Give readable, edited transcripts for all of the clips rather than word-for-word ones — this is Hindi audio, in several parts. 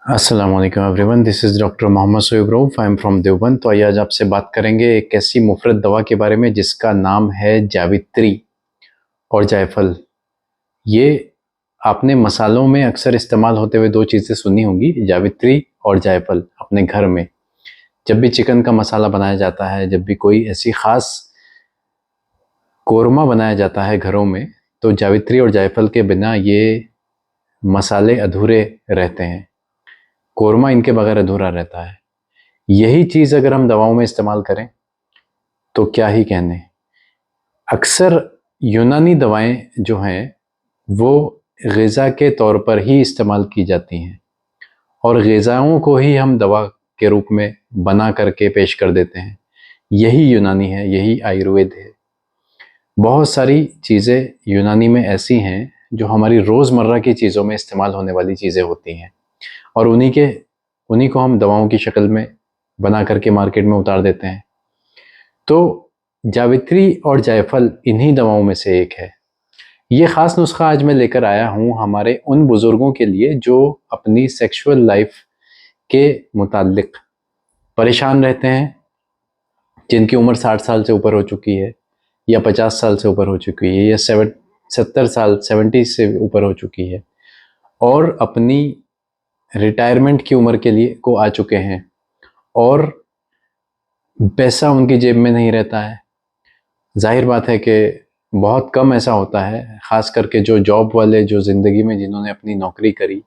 अस्सलाम वालेकुम everyone, this is doctor Mohammad Soeb Rauf. I am from Deoband. तो आइए आज आपसे बात करेंगे एक ऐसी मुफ़रत दवा के बारे में जिसका नाम है जावित्री और जायफल। ये आपने मसालों में अक्सर इस्तेमाल होते हुए दो चीज़ें सुनी होंगी, जावित्री और जायफल। अपने घर में जब भी चिकन का मसाला बनाया जाता है, जब भी कोई ऐसी ख़ास कोरमा बनाया जाता है घरों में, तो जावित्री और जायफल के बिना ये मसाले अधूरे रहते हैं। कोरमा इनके बगैर अधूरा रहता है। यही चीज़ अगर हम दवाओं में इस्तेमाल करें तो क्या ही कहने। अक्सर यूनानी दवाएं जो हैं वो ग़िज़ा के तौर पर ही इस्तेमाल की जाती हैं और ग़िज़ाओं को ही हम दवा के रूप में बना करके पेश कर देते हैं। यही यूनानी है, यही आयुर्वेद है। बहुत सारी चीज़ें यूनानी में ऐसी हैं जो हमारी रोज़मर्रा की चीज़ों में इस्तेमाल होने वाली चीज़ें होती हैं और उन्हीं को हम दवाओं की शक्ल में बना करके मार्केट में उतार देते हैं। तो जावित्री और जायफल इन्हीं दवाओं में से एक है। ये ख़ास नुस्खा आज मैं लेकर आया हूँ हमारे उन बुज़ुर्गों के लिए जो अपनी सेक्सुअल लाइफ के मुताल्लिक़ परेशान रहते हैं, जिनकी उम्र 60 साल से ऊपर हो चुकी है या 50 साल से ऊपर हो चुकी है या 70 साल 70 से ऊपर हो चुकी है और अपनी रिटायरमेंट की उम्र के लिए को आ चुके हैं और पैसा उनकी जेब में नहीं रहता है। ज़ाहिर बात है कि बहुत कम ऐसा होता है, ख़ास करके जो जॉब वाले, जो ज़िंदगी में जिन्होंने अपनी नौकरी करी,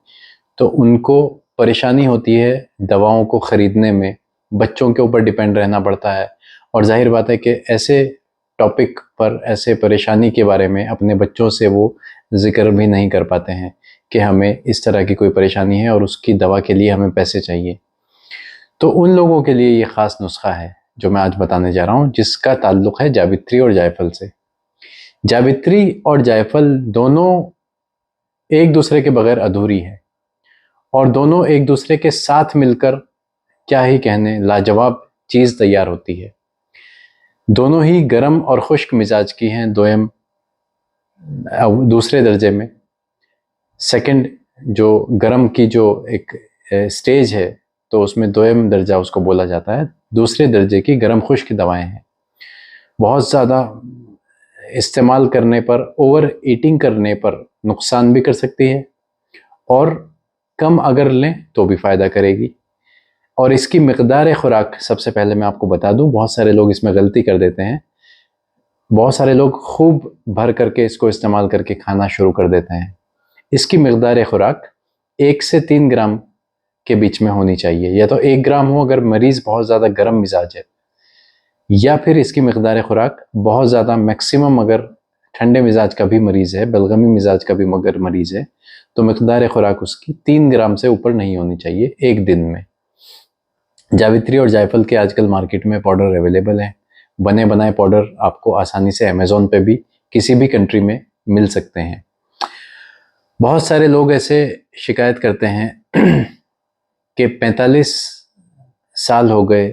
तो उनको परेशानी होती है दवाओं को ख़रीदने में। बच्चों के ऊपर डिपेंड रहना पड़ता है और ज़ाहिर बात है कि ऐसे टॉपिक पर, ऐसे परेशानी के बारे में अपने बच्चों से वो ज़िक्र भी नहीं कर पाते हैं कि हमें इस तरह की कोई परेशानी है और उसकी दवा के लिए हमें पैसे चाहिए। तो उन लोगों के लिए ये ख़ास नुस्खा है जो मैं आज बताने जा रहा हूँ, जिसका ताल्लुक़ है जावित्री और जायफल से। जावित्री और जायफल दोनों एक दूसरे के बगैर अधूरी है और दोनों एक दूसरे के साथ मिलकर क्या ही कहने लाजवाब चीज़ तैयार होती है। दोनों ही गर्म और खुश्क मिजाज की हैं, दूसरे दर्जे में। सेकंड जो गर्म की जो एक स्टेज है, तो उसमें दोयम दर्जा उसको बोला जाता है। दूसरे दर्जे की गर्म खुश्क दवाएं हैं। बहुत ज़्यादा इस्तेमाल करने पर, ओवर ईटिंग करने पर नुकसान भी कर सकती है और कम अगर लें तो भी फ़ायदा करेगी। और इसकी मिक़दार खुराक सबसे पहले मैं आपको बता दूं, बहुत सारे लोग इसमें गलती कर देते हैं। बहुत सारे लोग खूब भर करके इसको इस्तेमाल करके खाना शुरू कर देते हैं। इसकी मिक़दार खुराक 1 से 3 ग्राम के बीच में होनी चाहिए, या तो 1 ग्राम हो अगर मरीज़ बहुत ज़्यादा गर्म मिजाज है, या फिर इसकी मिक़दार खुराक बहुत ज़्यादा मैक्सिमम अगर ठंडे मिजाज का भी मरीज़ है, बलगमी मिजाज का भी मगर मरीज़ है, तो मिक़दार खुराक उसकी 3 ग्राम से ऊपर नहीं होनी चाहिए एक दिन में। जावित्री और जायफल के आजकल मार्केट में पाउडर अवेलेबल हैं। बने बनाए पाउडर आपको आसानी से अमेज़ॉन पे भी किसी भी कंट्री में मिल सकते हैं। बहुत सारे लोग ऐसे शिकायत करते हैं कि 45 साल हो गए,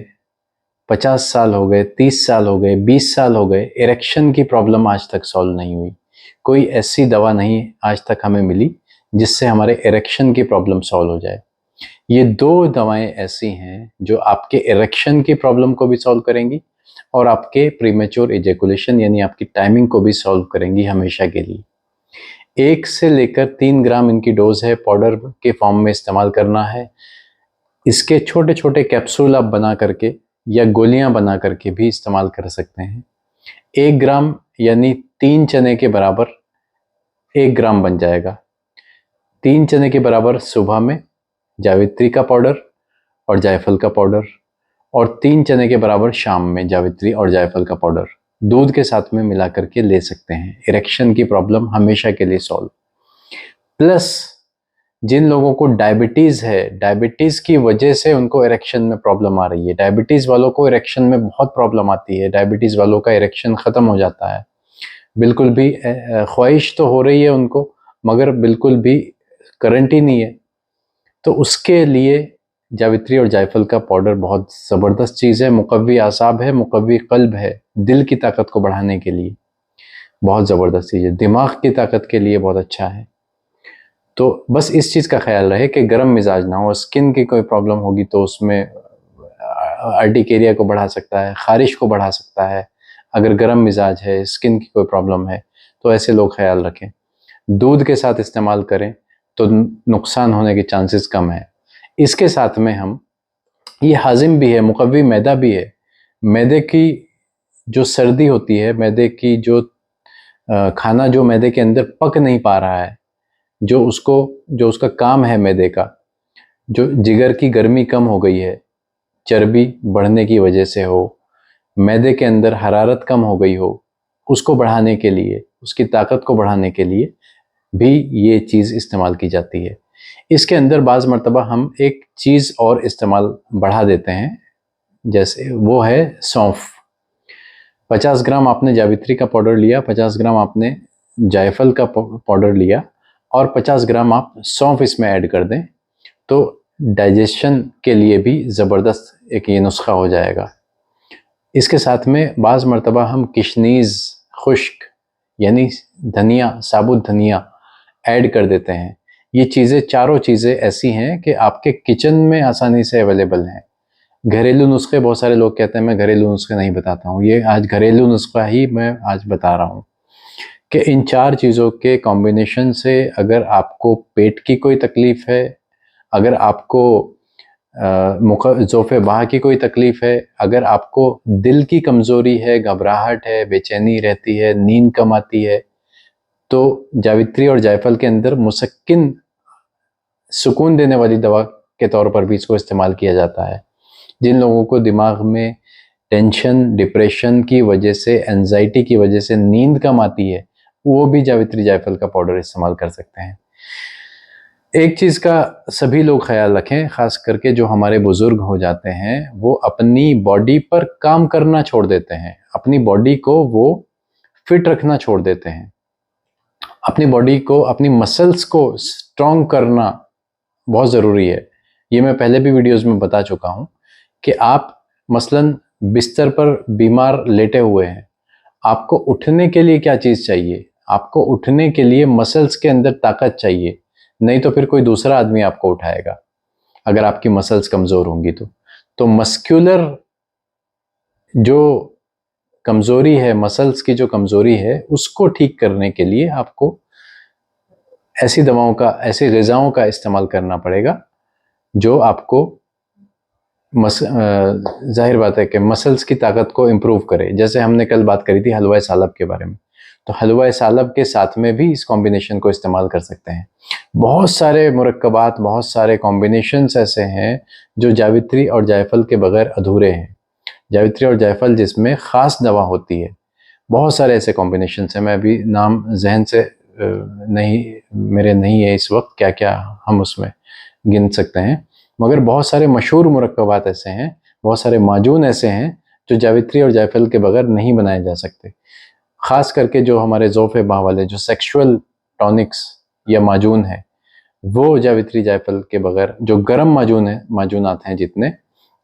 50 साल हो गए, 30 साल हो गए, 20 साल हो गए, इरेक्शन की प्रॉब्लम आज तक सॉल्व नहीं हुई। कोई ऐसी दवा नहीं आज तक हमें मिली जिससे हमारे इरेक्शन की प्रॉब्लम सॉल्व हो जाए। ये दो दवाएं ऐसी हैं जो आपके इरेक्शन की प्रॉब्लम को भी सॉल्व करेंगी और आपके प्रीमेच्योर इजैकुलेशन यानी आपकी टाइमिंग को भी सॉल्व करेंगी हमेशा के लिए। 1 से लेकर 3 ग्राम इनकी डोज है, पाउडर के फॉर्म में इस्तेमाल करना है। इसके छोटे छोटे कैप्सूल आप बना करके या गोलियां बना करके भी इस्तेमाल कर सकते हैं। 1 ग्राम यानी 3 चने के बराबर 1 ग्राम बन जाएगा। 3 चने के बराबर सुबह में जावित्री का पाउडर और जायफल का पाउडर, और 3 चने के बराबर शाम में जावित्री और जायफल का पाउडर दूध के साथ में मिला करके ले सकते हैं। इरेक्शन की प्रॉब्लम हमेशा के लिए सॉल्व। प्लस जिन लोगों को डायबिटीज़ है, डायबिटीज़ की वजह से उनको इरेक्शन में प्रॉब्लम आ रही है। डायबिटीज़ वालों को इरेक्शन में बहुत प्रॉब्लम आती है। डायबिटीज़ वालों का इरेक्शन ख़त्म हो जाता है, बिल्कुल भी ख्वाहिश तो हो रही है उनको मगर बिल्कुल भी करंट ही नहीं है। तो उसके लिए जावित्री और जायफल का पाउडर बहुत ज़बरदस्त चीज़ है। मुक़व्वी आसाब है, मुक़व्वी क़ल्ब है, दिल की ताकत को बढ़ाने के लिए बहुत ज़बरदस्त चीज़ है। दिमाग की ताकत के लिए बहुत अच्छा है। तो बस इस चीज़ का ख्याल रहे कि गर्म मिजाज ना हो। स्किन की कोई प्रॉब्लम होगी तो उसमें अर्टिकेरिया को बढ़ा सकता है, ख़ारिश को बढ़ा सकता है। अगर गर्म मिजाज है, स्किन की कोई प्रॉब्लम है, तो ऐसे लोग ख्याल रखें। दूध के साथ इस्तेमाल करें तो नुकसान होने के चांसेस कम है। इसके साथ में हम, ये हाजिम भी है, मुकव्वी मैदा भी है। मैदे की जो सर्दी होती है, मैदे की जो खाना जो मैदे के अंदर पक नहीं पा रहा है, जो उसका काम है मैदे का, जो जिगर की गर्मी कम हो गई है, चर्बी बढ़ने की वजह से हो, मैदे के अंदर हरारत कम हो गई हो, उसको बढ़ाने के लिए, उसकी ताकत को बढ़ाने के लिए भी ये चीज़ इस्तेमाल की जाती है। इसके अंदर बाज़ मरतबा हम एक चीज़ और इस्तेमाल बढ़ा देते हैं, जैसे वो है सौंफ। 50 ग्राम आपने जावित्री का पाउडर लिया, 50 ग्राम आपने जायफल का पाउडर लिया और 50 ग्राम आप सौंफ इसमें ऐड कर दें, तो डाइजेशन के लिए भी ज़बरदस्त एक ये नुस्खा हो जाएगा। इसके साथ में बाज़ मरतबा हम किशनीज़ खुश्क यानी धनिया, साबुत धनिया ऐड कर देते हैं। ये चीज़ें, चारों चीज़ें ऐसी हैं कि आपके किचन में आसानी से अवेलेबल हैं। घरेलू नुस्खे, बहुत सारे लोग कहते हैं मैं घरेलू नुस्खे नहीं बताता हूँ, ये आज घरेलू नुस्खा ही मैं आज बता रहा हूँ कि इन 4 चीज़ों के कॉम्बिनेशन से अगर आपको पेट की कोई तकलीफ़ है, अगर आपको ज़ोफ़े बाह की कोई तकलीफ़ है, अगर आपको दिल की कमज़ोरी है, घबराहट है, बेचैनी रहती है, नींद कम आती है, तो जावित्री और जायफल के अंदर मुसक्किन, सुकून देने वाली दवा के तौर पर भी इसको इस्तेमाल किया जाता है। जिन लोगों को दिमाग में टेंशन, डिप्रेशन की वजह से, एंजाइटी की वजह से नींद कम आती है, वो भी जावित्री जायफल का पाउडर इस्तेमाल कर सकते हैं। एक चीज़ का सभी लोग ख्याल रखें, ख़ास करके जो हमारे बुज़ुर्ग हो जाते हैं, वो अपनी बॉडी पर काम करना छोड़ देते हैं, अपनी बॉडी को वो फिट रखना छोड़ देते हैं। अपनी बॉडी को, अपनी मसल्स को स्ट्रॉन्ग करना बहुत ज़रूरी है। ये मैं पहले भी वीडियोज़ में बता चुका हूँ कि आप मसलन बिस्तर पर बीमार लेटे हुए हैं, आपको उठने के लिए क्या चीज़ चाहिए? आपको उठने के लिए मसल्स के अंदर ताकत चाहिए, नहीं तो फिर कोई दूसरा आदमी आपको उठाएगा, अगर आपकी मसल्स कमज़ोर होंगी तो मस्क्यूलर जो कमज़ोरी है, मसल्स की जो कमज़ोरी है, उसको ठीक करने के लिए आपको ऐसी दवाओं का, ऐसी ग़िज़ाओं का इस्तेमाल करना पड़ेगा जो आपको ज़ाहिर बात है कि मसल्स की ताकत को इम्प्रूव करे। जैसे हमने कल बात करी थी हलवा सालब के बारे में, तो हलवा सालब के साथ में भी इस कॉम्बिनेशन को इस्तेमाल कर सकते हैं। बहुत सारे मुरक्कबात, बहुत सारे कॉम्बिनेशंस ऐसे हैं जो जावित्री और जायफल के बगैर अधूरे हैं। जावित्री और जायफल जिसमें ख़ास दवा होती है, बहुत सारे ऐसे कॉम्बिनेशंस हैं। मैं अभी नाम जहन से मेरे नहीं है इस वक्त क्या क्या हम उसमें गिन सकते हैं, मगर बहुत सारे मशहूर मुरक्कबात ऐसे हैं, बहुत सारे माजून ऐसे हैं जो जावित्री और जायफल के बगैर नहीं बनाए जा सकते। ख़ास करके जो हमारे ज़ोफ़े बाह वाले जो सेक्सुअल टॉनिक्स या माजून है, वो जावित्री जायफल के बगैर, जो गर्म माजून है, माजूनात हैं जितने,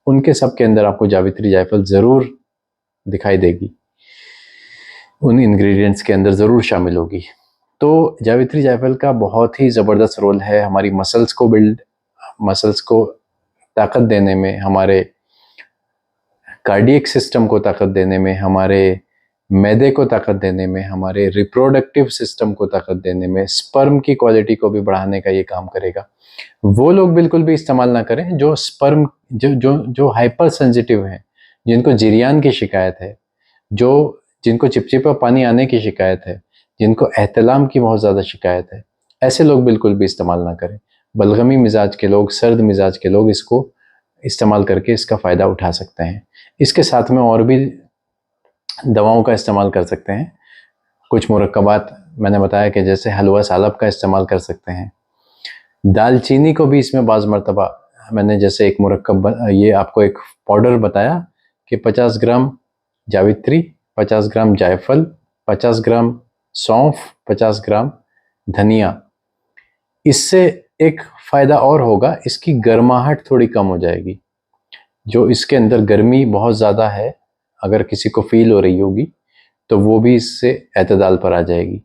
उनके सब के अंदर आपको जावित्री जायफल ज़रूर दिखाई देगी, उन इंग्रेडिएंट्स के अंदर ज़रूर शामिल होगी। तो जावित्री जायफल का बहुत ही ज़बरदस्त रोल है हमारी मसल्स को ताकत देने में, हमारे कार्डियक सिस्टम को ताकत देने में, हमारे मैदे को ताकत देने में, हमारे रिप्रोडक्टिव सिस्टम को ताकत देने में, स्पर्म की क्वालिटी को भी बढ़ाने का ये काम करेगा। वो लोग बिल्कुल भी इस्तेमाल ना करें जो स्पर्म जो हाइपर सेंसिटिव हैं, जिनको जिरियान की शिकायत है, जिनको चिपचिपा पानी आने की शिकायत है, जिनको एहतलाम की बहुत ज़्यादा शिकायत है, ऐसे लोग बिल्कुल भी इस्तेमाल ना करें। बलगमी मिजाज के लोग, सर्द मिजाज के लोग इसको इस्तेमाल करके इसका फ़ायदा उठा सकते हैं। इसके साथ में और भी दवाओं का इस्तेमाल कर सकते हैं। कुछ मुरक्कबात मैंने बताया कि जैसे हलवा सालब का इस्तेमाल कर सकते हैं। दालचीनी को भी इसमें बाज़ मरतबा मैंने जैसे एक मुरक्कब, ये आपको एक पाउडर बताया कि 50 ग्राम जावित्री, 50 ग्राम जायफल, 50 ग्राम सौंफ, 50 ग्राम धनिया। इससे एक फ़ायदा और होगा, इसकी गर्माहट थोड़ी कम हो जाएगी। जो इसके अंदर गर्मी बहुत ज़्यादा है, अगर किसी को फील हो रही होगी, तो वो भी इससे एतदाल पर आ जाएगी।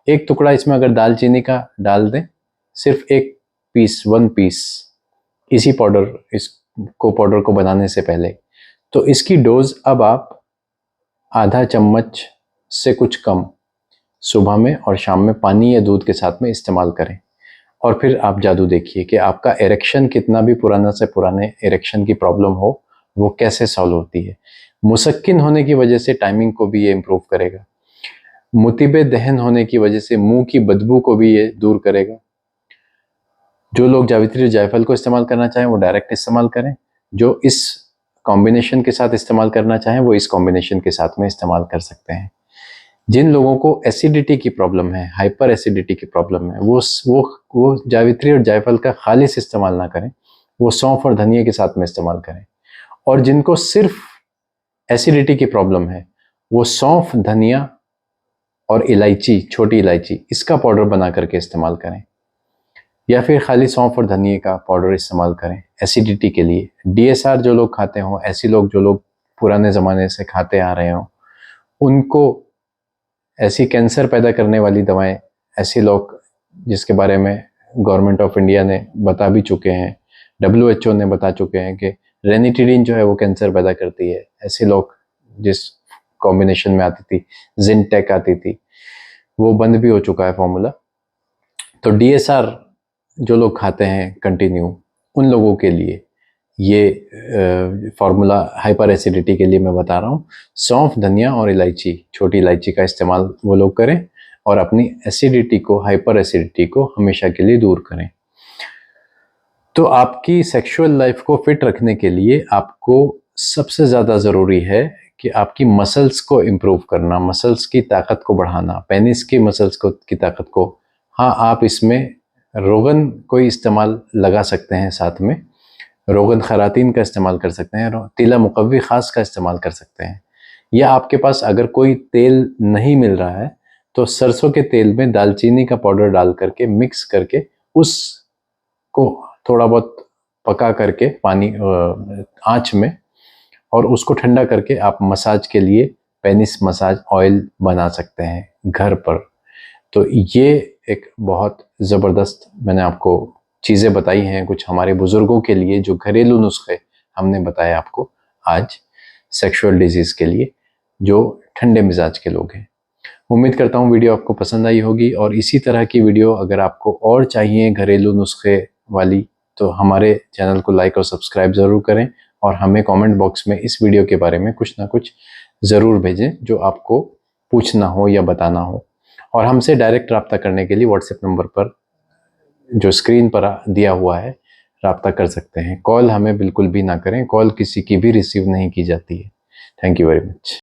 एक टुकड़ा इसमें अगर दालचीनी का डाल दें, सिर्फ एक पीस, 1 पीस इसी पाउडर को बनाने से पहले, तो इसकी डोज अब आप आधा चम्मच से कुछ कम सुबह में और शाम में पानी या दूध के साथ में इस्तेमाल करें। और फिर आप जादू देखिए कि आपका इरेक्शन, कितना भी पुराना से पुराने इरेक्शन की प्रॉब्लम हो, वो कैसे सॉल्व होती है। मुसक्किन होने की वजह से टाइमिंग को भी ये इम्प्रूव करेगा। मुतीबे दहन होने की वजह से मुंह की बदबू को भी ये दूर करेगा। जो लोग जावित्री और जायफल को इस्तेमाल करना चाहें वो डायरेक्ट इस्तेमाल करें। जो इस कॉम्बिनेशन के साथ इस्तेमाल करना चाहें वो इस कॉम्बिनेशन के साथ में इस्तेमाल कर सकते हैं। जिन लोगों को एसिडिटी की प्रॉब्लम है, हाइपर एसिडिटी की प्रॉब्लम है, वो जावित्री और जायफल का खालिस इस्तेमाल ना करें, वो सौंफ और धनिया के साथ में इस्तेमाल करें। और जिनको सिर्फ एसिडिटी की प्रॉब्लम है वो सौंफ, धनिया और इलायची, छोटी इलायची, इसका पाउडर बना करके इस्तेमाल करें, या फिर खाली सौंफ और धनिया का पाउडर इस्तेमाल करें एसिडिटी के लिए। DSR जो लोग खाते हों, ऐसी लोग जो लोग पुराने ज़माने से खाते आ रहे हों, उनको ऐसी कैंसर पैदा करने वाली दवाएं, ऐसे लोग जिसके बारे में गवर्नमेंट ऑफ इंडिया ने बता भी चुके हैं, WHO ने बता चुके हैं कि रेनिटिडीन जो है वो कैंसर पैदा करती है, ऐसे लोग जिस कॉम्बिनेशन में आती थी, जिनटेक आती थी, वो बंद भी हो चुका है फॉर्मूला। तो DSR जो लोग खाते हैं कंटिन्यू, उन लोगों के लिए ये फार्मूला हाइपर एसिडिटी के लिए मैं बता रहा हूँ। सौंफ, धनिया और इलायची, छोटी इलायची का इस्तेमाल वो लोग करें और अपनी एसिडिटी को, हाइपर एसिडिटी को हमेशा के लिए दूर करें। तो आपकी सेक्सुअल लाइफ को फिट रखने के लिए आपको सबसे ज़्यादा ज़रूरी है कि आपकी मसल्स को इम्प्रूव करना, मसल्स की ताकत को बढ़ाना, पेनिस की मसल्स को की ताकत को। हाँ, आप इसमें रोगन कोई इस्तेमाल लगा सकते हैं, साथ में रोगन खरातीन का इस्तेमाल कर सकते हैं, तीला मुकव्वी ख़ास का इस्तेमाल कर सकते हैं। या आपके पास अगर कोई तेल नहीं मिल रहा है तो सरसों के तेल में दालचीनी का पाउडर डाल करके मिक्स करके उसको थोड़ा बहुत पका करके पानी आँच में, और उसको ठंडा करके आप मसाज के लिए पेनिस मसाज ऑयल बना सकते हैं घर पर। तो ये एक बहुत ज़बरदस्त मैंने आपको चीज़ें बताई हैं, कुछ हमारे बुज़ुर्गों के लिए जो घरेलू नुस्खे हमने बताए आपको आज सेक्सुअल डिजीज़ के लिए, जो ठंडे मिजाज के लोग हैं। उम्मीद करता हूँ वीडियो आपको पसंद आई होगी, और इसी तरह की वीडियो अगर आपको और चाहिए घरेलू नुस्खे वाली, तो हमारे चैनल को लाइक और सब्सक्राइब ज़रूर करें, और हमें कमेंट बॉक्स में इस वीडियो के बारे में कुछ ना कुछ ज़रूर भेजें जो आपको पूछना हो या बताना हो। और हमसे डायरेक्ट रब्ता करने के लिए व्हाट्सएप नंबर पर जो स्क्रीन पर दिया हुआ है रब्ता कर सकते हैं। कॉल हमें बिल्कुल भी ना करें, कॉल किसी की भी रिसीव नहीं की जाती है। Thank you very much.